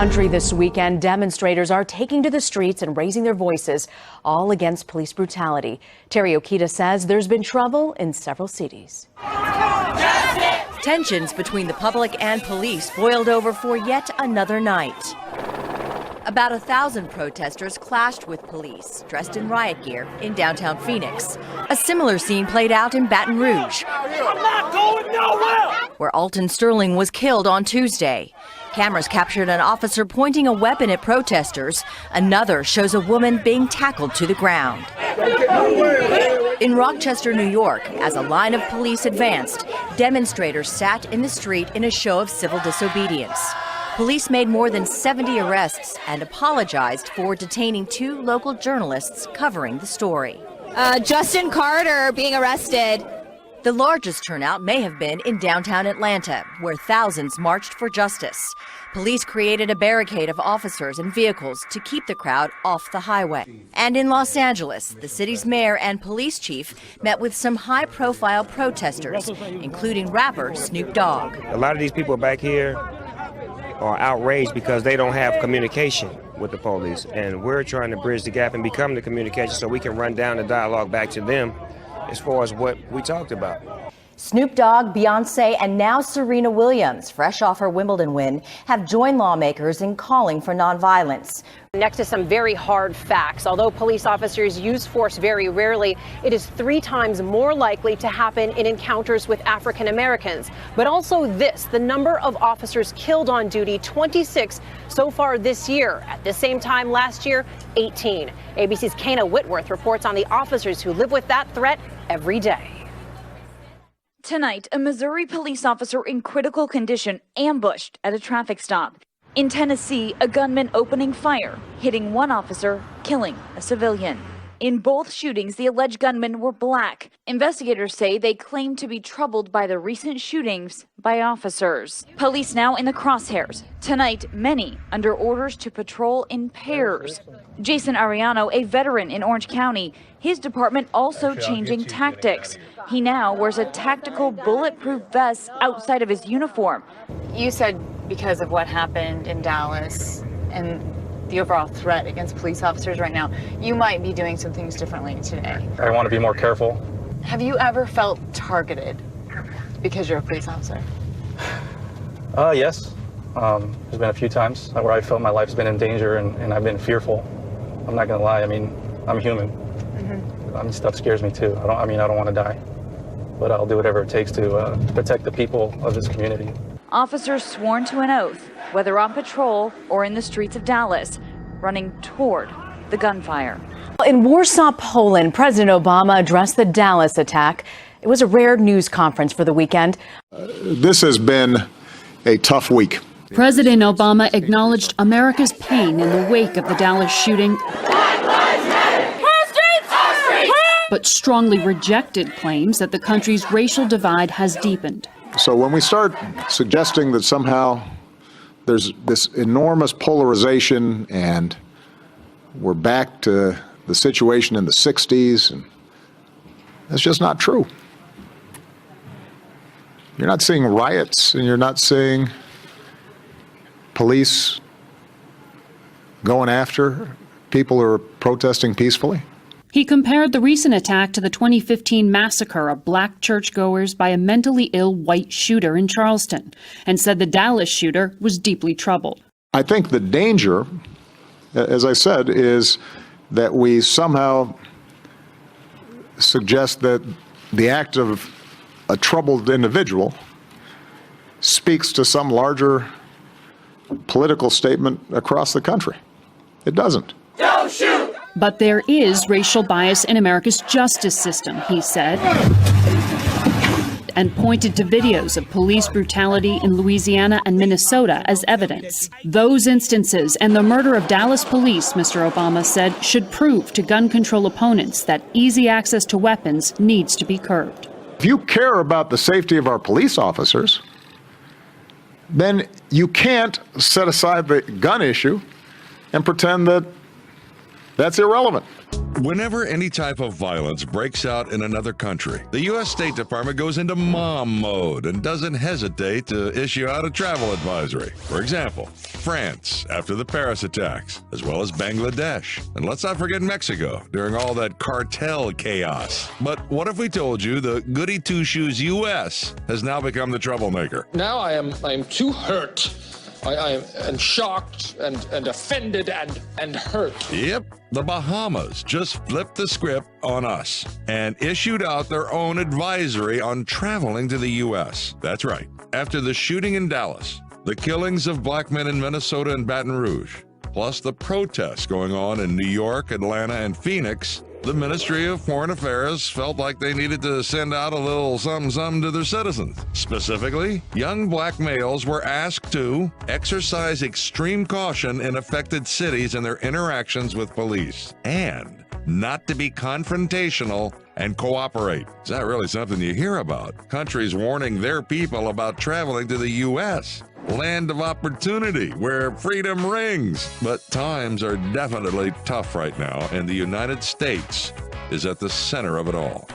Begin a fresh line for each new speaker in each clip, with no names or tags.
country this weekend, demonstrators are taking to the streets and raising their voices, all against police brutality. Terry Okita says there's been trouble in several cities. Tensions between the public and police boiled over for yet another night. About 1,000 protesters clashed with police, dressed in riot gear, in downtown Phoenix. A similar scene played out in Baton Rouge, where Alton Sterling was killed on Tuesday. Cameras captured an officer pointing a weapon at protesters. Another shows a woman being tackled to the ground. In Rochester, New York, as a line of police advanced, demonstrators sat in the street in a show of civil disobedience. Police made more than 70 arrests and apologized for detaining 2 local journalists covering the story.
Justin Carter being arrested.
The largest turnout may have been in downtown Atlanta, where thousands marched for justice. Police created a barricade of officers and vehicles to keep the crowd off the highway. And in Los Angeles, the city's mayor and police chief met with some high-profile protesters, including rapper Snoop Dogg.
A lot of these people back here are outraged because they don't have communication with the police, and we're trying to bridge the gap and become the communication so we can run down the dialogue back to them as far as what we talked about.
Snoop Dogg, Beyonce, and now Serena Williams, fresh off her Wimbledon win, have joined lawmakers in calling for nonviolence.
Next to some very hard facts. Although police officers use force very rarely, it is 3 times more likely to happen in encounters with African Americans. But also this, the number of officers killed on duty, 26 so far this year. At the same time last year, 18. ABC's Kana Whitworth reports on the officers who live with that threat every day.
Tonight, a Missouri police officer in critical condition ambushed at a traffic stop. In Tennessee, a gunman opening fire, hitting one officer, killing a civilian. In both shootings, the alleged gunmen were black. Investigators say they claim to be troubled by the recent shootings by officers. Police now in the crosshairs. Tonight, many under orders to patrol in pairs. Jason Ariano, a veteran in Orange County, his department also changing tactics. He now wears a tactical bulletproof vest outside of his uniform.
You said because of what happened in Dallas and the overall threat against police officers right now, you might be doing some things differently today.
I want to be more careful.
Have you ever felt targeted because you're a police officer?
Yes. There's been a few times where I felt my life's been in danger and I've been fearful. I'm not gonna lie, I mean, I'm human. I mean, stuff scares me too. I don't want to die, but I'll do whatever it takes to protect the people of this community.
Officers sworn to an oath, whether on patrol or in the streets of Dallas, running toward the gunfire.
In Warsaw, Poland, President Obama addressed the Dallas attack. It was a rare news conference for the weekend.
This has been a tough week.
President Obama acknowledged America's pain in the wake of the Dallas shooting, but strongly rejected claims that the country's racial divide has deepened.
So when we start suggesting that somehow there's this enormous polarization and we're back to the situation in the 60s, and that's just not true. You're not seeing riots and you're not seeing police going after people who are protesting peacefully.
He compared the recent attack to the 2015 massacre of black churchgoers by a mentally ill white shooter in Charleston, and said the Dallas shooter was deeply troubled.
I think the danger, as I said, is that we somehow suggest that the act of a troubled individual speaks to some larger political statement across the country. It doesn't.
Don't shoot! But there is racial bias in America's justice system, he said, and pointed to videos of police brutality in Louisiana and Minnesota as evidence. Those instances and the murder of Dallas police, Mr. Obama said, should prove to gun control opponents that easy access to weapons needs to be curbed.
If you care about the safety of our police officers, then you can't set aside the gun issue and pretend that that's irrelevant.
Whenever any type of violence breaks out in another country, the U.S. State Department goes into mom mode and doesn't hesitate to issue out a travel advisory. For example, France after the Paris attacks, as well as Bangladesh. And let's not forget Mexico during all that cartel chaos. But what if we told you the goody two-shoes U.S. has now become the troublemaker?
Now I am too hurt. I am shocked and offended and hurt.
Yep, the Bahamas just flipped the script on us and issued out their own advisory on traveling to the U.S. That's right. After the shooting in Dallas, the killings of black men in Minnesota and Baton Rouge, plus the protests going on in New York, Atlanta, and Phoenix, the Ministry of Foreign Affairs felt like they needed to send out a little something to their citizens. Specifically, young black males were asked to exercise extreme caution in affected cities in their interactions with police, and not to be confrontational and cooperate. Is that really something you hear about? Countries warning their people about traveling to the U.S., land of opportunity where freedom rings. But times are definitely tough right now, and the United States is at the center of it all.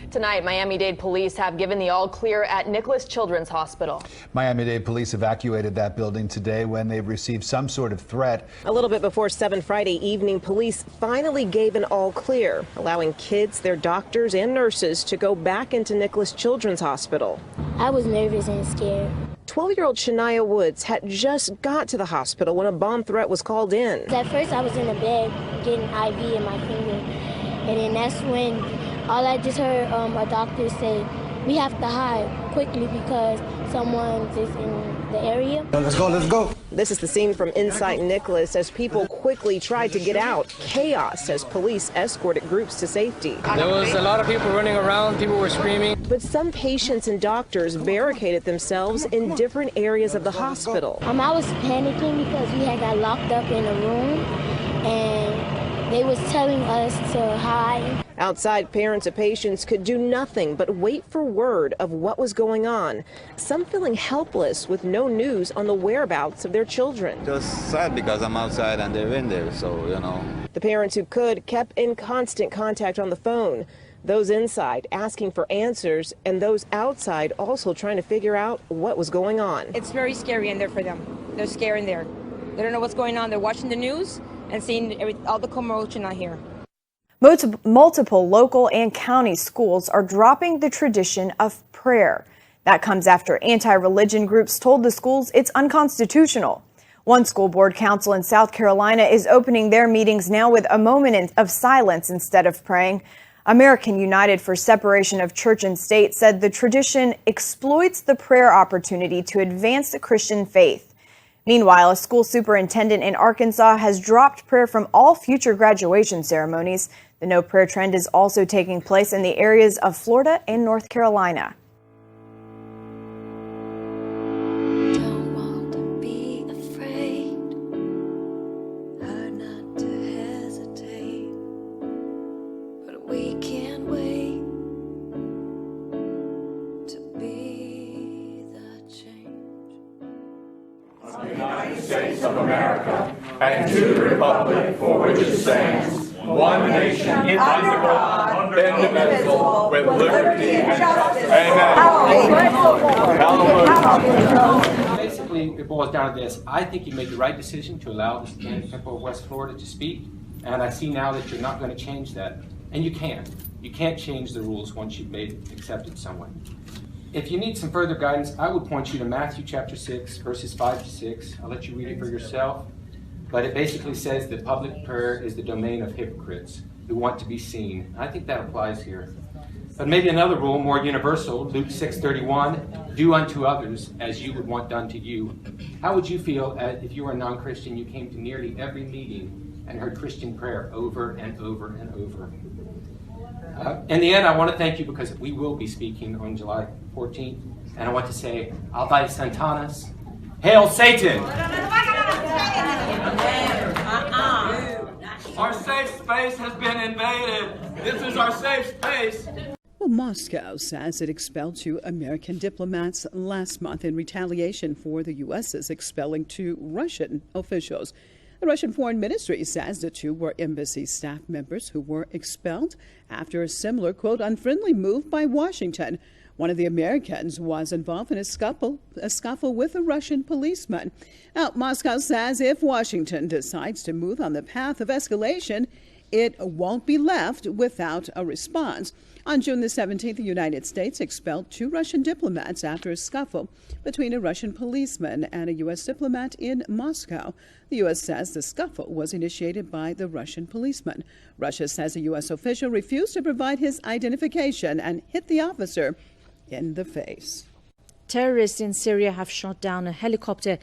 Tonight, Miami-Dade police have given the all clear at Nicholas Children's Hospital.
Miami-Dade police evacuated that building today when they received some sort of threat.
A little bit before 7 Friday evening, police finally gave an all clear, allowing kids, their doctors, and nurses to go back into Nicholas Children's Hospital.
I was nervous and scared.
12-year-old Shania Woods had just got to the hospital when a bomb threat was called in.
At first, I was in the bed getting IV in my finger, and then that's when all I just heard a doctor say, we have to hide quickly because someone is in the area.
Let's go, let's go.
This is the scene from inside Nicholas as people quickly tried to get out. Chaos as police escorted groups to safety.
There was a lot of people running around, people were screaming.
But some patients and doctors barricaded themselves in different areas of the hospital.
I was panicking because we had got locked up in a room and they was telling us to hide.
Outside, parents of patients could do nothing but wait for word of what was going on. Some feeling helpless with no news on the whereabouts of their children.
Just sad because I'm outside and they're in there, so, you know.
The parents who could kept in constant contact on the phone. Those inside asking for answers, and those outside also trying to figure out what was going on.
It's very scary in there for them. They're scared in there. They don't know what's going on. They're watching the news and seeing all the commotion out here.
Multiple local and county schools are dropping the tradition of prayer. That comes after anti-religion groups told the schools it's unconstitutional. One school board council in South Carolina is opening their meetings now with a moment of silence instead of praying. American United for Separation of Church and State said the tradition exploits the prayer opportunity to advance the Christian faith. Meanwhile, a school superintendent in Arkansas has dropped prayer from all future graduation ceremonies. The no prayer trend is also taking place in the areas of Florida and North Carolina.
Don't want to be afraid, hard not to hesitate, but we can't wait to be the change.
The United States of America and to the republic for which it stands, one nation, under God, indivisible, with liberty and justice. Amen.
Basically, it boils down to this. I think you made the right decision to allow the people of West Florida to speak, and I see now that you're not going to change that. And you can't. You can't change the rules once you've accepted someone. If you need some further guidance, I would point you to Matthew chapter 6, verses 5 to 6. I'll let you read it for yourself. But it basically says that public prayer is the domain of hypocrites who want to be seen. I think that applies here. But maybe another rule, more universal, Luke 6:31, do unto others as you would want done to you. How would you feel if you were a non-Christian, you came to nearly every meeting and heard Christian prayer over and over and over? In the end, I want to thank you because we will be speaking on July 14th. And I want to say, Alvae Santanas, Hail Satan!
Our safe space has been invaded. This is our safe space.
Well, Moscow says it expelled 2 American diplomats last month in retaliation for the U.S.'s expelling 2 Russian officials. The Russian Foreign Ministry says the two were embassy staff members who were expelled after a similar, quote, unfriendly move by Washington. One of the Americans was involved in a scuffle with a Russian policeman. Now, Moscow says if Washington decides to move on the path of escalation, it won't be left without a response. On June the 17th, the United States expelled 2 Russian diplomats after a scuffle between a Russian policeman and a U.S. diplomat in Moscow. The U.S. says the scuffle was initiated by the Russian policeman. Russia says a U.S. official refused to provide his identification and hit the officer in the face.
Terrorists in Syria have shot down a helicopter,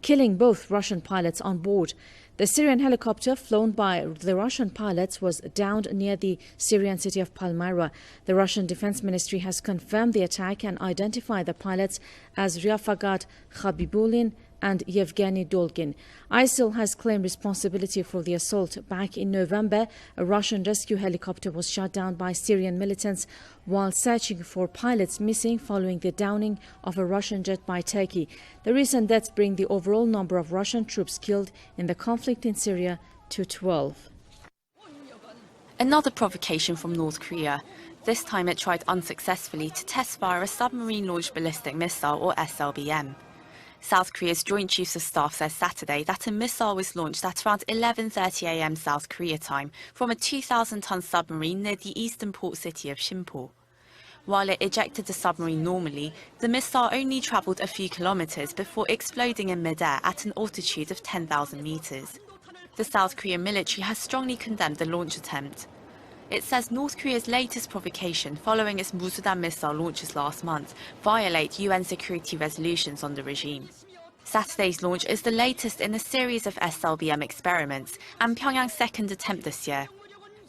killing both Russian pilots on board. The Syrian helicopter flown by the Russian pilots was downed near the Syrian city of Palmyra. The Russian Defense Ministry has confirmed the attack and identified the pilots as Riafagat Khabibulin and Yevgeny Dolgin. ISIL has claimed responsibility for the assault. Back in November, a Russian rescue helicopter was shot down by Syrian militants while searching for pilots missing following the downing of a Russian jet by Turkey. The recent deaths bring the overall number of Russian troops killed in the conflict in Syria to 12.
Another provocation from North Korea. This time it tried unsuccessfully to test fire a submarine-launched ballistic missile, or SLBM. South Korea's Joint Chiefs of Staff says Saturday that a missile was launched at around 11:30 a.m. South Korea time from a 2,000-ton submarine near the eastern port city of Sinpo. While it ejected the submarine normally, the missile only travelled a few kilometres before exploding in midair at an altitude of 10,000 metres. The South Korean military has strongly condemned the launch attempt. It says North Korea's latest provocation following its Musudan missile launches last month violate UN security resolutions on the regime. Saturday's launch is the latest in a series of SLBM experiments and Pyongyang's second attempt this year.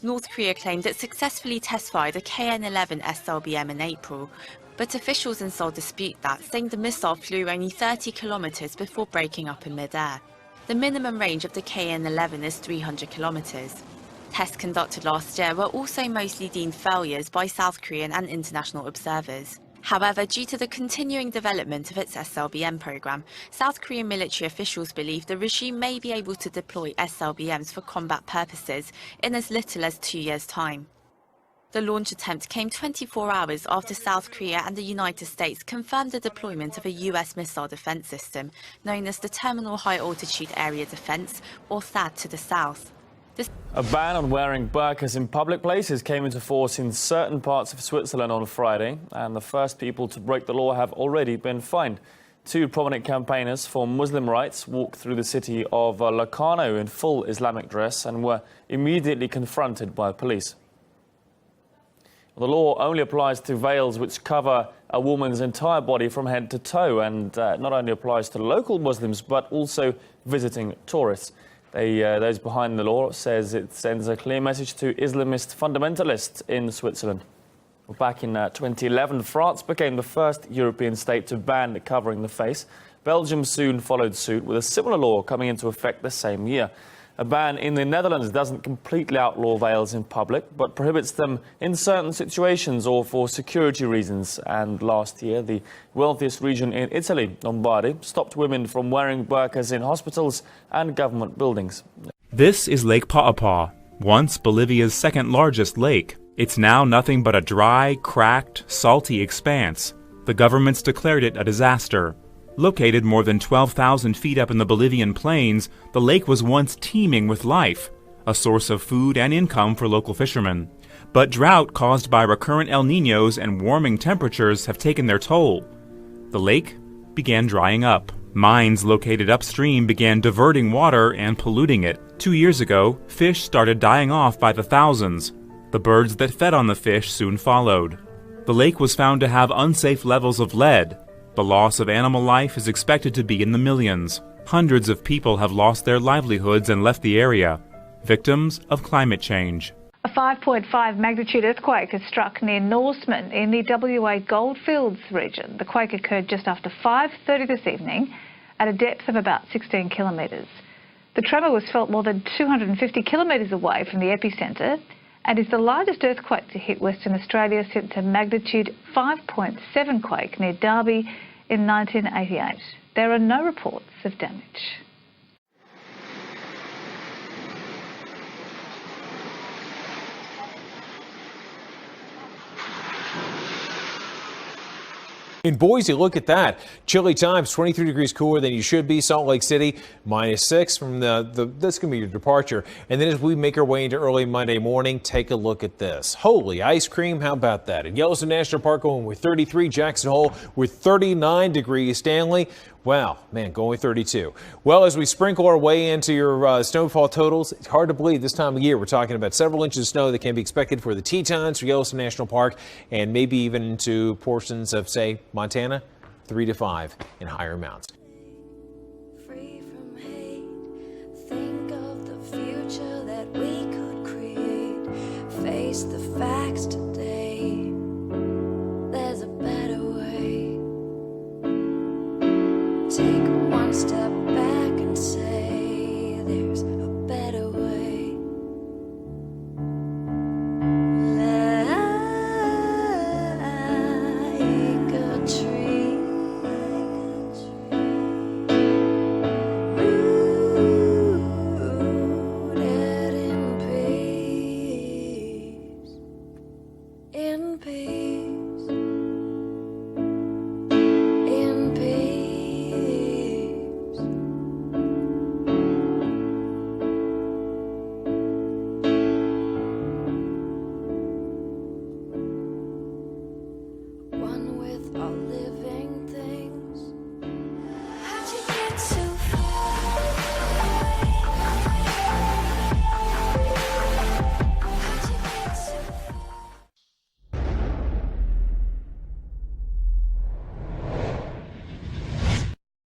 North Korea claimed it successfully test-fired a KN-11 SLBM in April, but officials in Seoul dispute that, saying the missile flew only 30 kilometres before breaking up in mid-air. The minimum range of the KN-11 is 300 kilometres. Tests conducted last year were also mostly deemed failures by South Korean and international observers. However, due to the continuing development of its SLBM program, South Korean military officials believe the regime may be able to deploy SLBMs for combat purposes in as little as 2 years' time. The launch attempt came 24 hours after South Korea and the United States confirmed the deployment of a US missile defense system known as the Terminal High Altitude Area Defense, or THAAD, to the south.
A ban on wearing burqas in public places came into force in certain parts of Switzerland on Friday, and the first people to break the law have already been fined. 2 prominent campaigners for Muslim rights walked through the city of Locarno in full Islamic dress and were immediately confronted by police. The law only applies to veils which cover a woman's entire body from head to toe, and not only applies to local Muslims but also visiting tourists. Those behind the law says it sends a clear message to Islamist fundamentalists in Switzerland. Back in 2011, France became the first European state to ban covering the face. Belgium soon followed suit, with a similar law coming into effect the same year. A ban in the Netherlands doesn't completely outlaw veils in public, but prohibits them in certain situations or for security reasons. And last year, the wealthiest region in Italy, Lombardy, stopped women from wearing burqas in hospitals and government buildings.
This is Lake Pa'apa, once Bolivia's second largest lake. It's now nothing but a dry, cracked, salty expanse. The government's declared it a disaster. Located more than 12,000 feet up in the Bolivian plains, the lake was once teeming with life, a source of food and income for local fishermen. But drought caused by recurrent El Niños and warming temperatures have taken their toll. The lake began drying up. Mines located upstream began diverting water and polluting it. 2 years ago, fish started dying off by the thousands. The birds that fed on the fish soon followed. The lake was found to have unsafe levels of lead. The loss of animal life is expected to be in the millions. Hundreds of people have lost their livelihoods and left the area, victims of climate change.
A 5.5 magnitude earthquake has struck near Norseman in the WA Goldfields region. The quake occurred just after 5:30 this evening at a depth of about 16 kilometres. The tremor was felt more than 250 kilometres away from the epicentre and is the largest earthquake to hit Western Australia since a magnitude 5.7 quake near Derby in 1988. There are no reports of damage.
In Boise, look at that. Chilly times, 23 degrees cooler than you should be. Salt Lake City, -6 from that's going to be your departure. And then as we make our way into early Monday morning, take a look at this. Holy ice cream, how about that? In Yellowstone National Park, going with 33. Jackson Hole with 39 degrees. Stanley, wow, man, going with 32. Well, as we sprinkle our way into your snowfall totals, it's hard to believe this time of year we're talking about several inches of snow that can be expected for the Tetons, for Yellowstone National Park, and maybe even into portions of, say, Montana, 3 to 5 in higher mounts.
Free from hate, think of the future that we could create. Face the facts today. There's a better way. Take one step back and say there's a better way. Like a tree, rooted in peace, in peace.